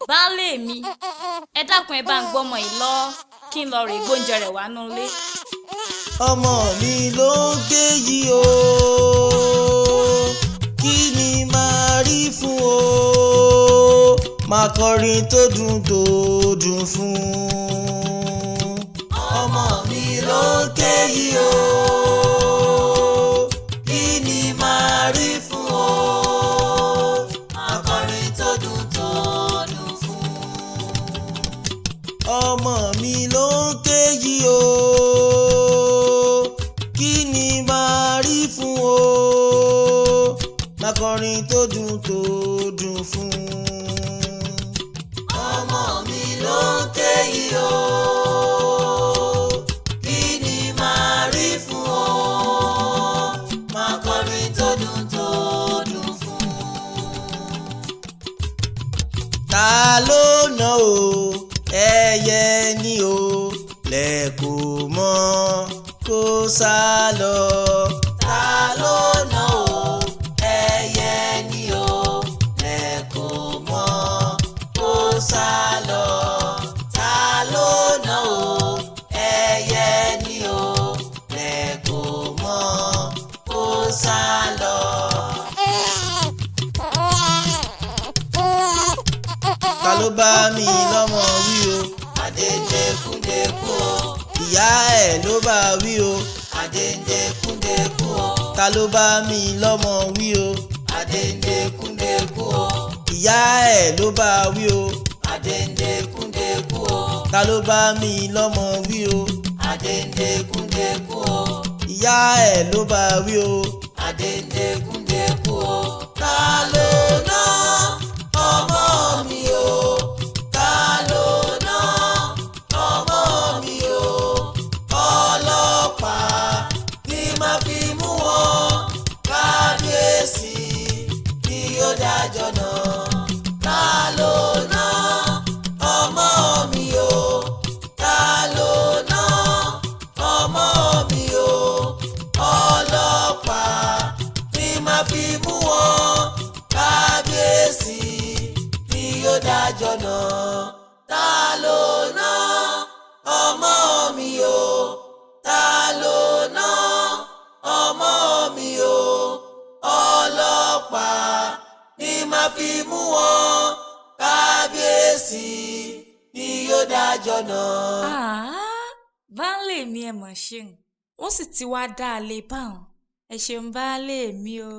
Baálé mi, ẹ dákun ẹ bá ń gbọ́mọ yìí lọ kí n lọ rè gbóúnjẹ rẹ̀ wá nú ilé. Ọmọ mi ló ń ké yìí o, kí ni màá rí fún o, máa kọrin tó dùn fún. Ọmọ mi ló ń ké yìí o, kí ni màá rí fún o, máa kọrin tó dùn fún. Ọmọ mi ló ń ké yìí o, kí ni màá rí fún o, máa kọrin tó dùn fún. Ọmọ mi ló ń ké yìí o, kí ni màá rí fún o, máa kọrin tó dùn fún. Ta ló nà o, ẹyẹ ni o, lẹ́kọ̀ọ́ mọ́ kó sá lọ. Ta ló nà o, ẹyẹ ni o, lẹ́kọ̀ọ́ mọ́ kó sá lọ. Ta ló nà o, ẹyẹ ni o, lẹ́kọ̀ọ́ mọ́ kó sá lọ. Ta ló bá mi lọ́mọ wí o, àdédékúndékú o. Ìyá ẹ̀ ló bá wí o, àdédékúndékú o. Ta ló bá mi lọ́mọ wí o, àdédékúndékú o. Ìyá ẹ̀ ló bá wí o, àdédékúndékú o. Ta ló bá mi lọ́mọ wí o, àdédékúndékú o. Ìyá ẹ̀ ló bá wí o, àdédékúndékú o. Ta ló ná ọmọ mi o, ta ló ná ọmọ mi o. Ọlọ́pàá ni màá fi mú wọn, kábíyèsí ni yóò dájọ́ náà. Ta ló ná ọmọ mi o, ta ló ná ọmọ mi o. Ọlọ́pàá ni màá fi mú wọn, kábíyèsí ni yóò dájọ́ náà. Ta ló ná ọmọ mi o, ta ló ná ọmọ mi o. Ọlọ́pàá ni màá fi mú wọn, kábíyèsí ni yóò dájọ́ náà. Baálé mi ẹ mọ̀ ṣeun, wọ́n sì ti wá dá a lé báwọn. Ẹ ṣeun baálé mi o.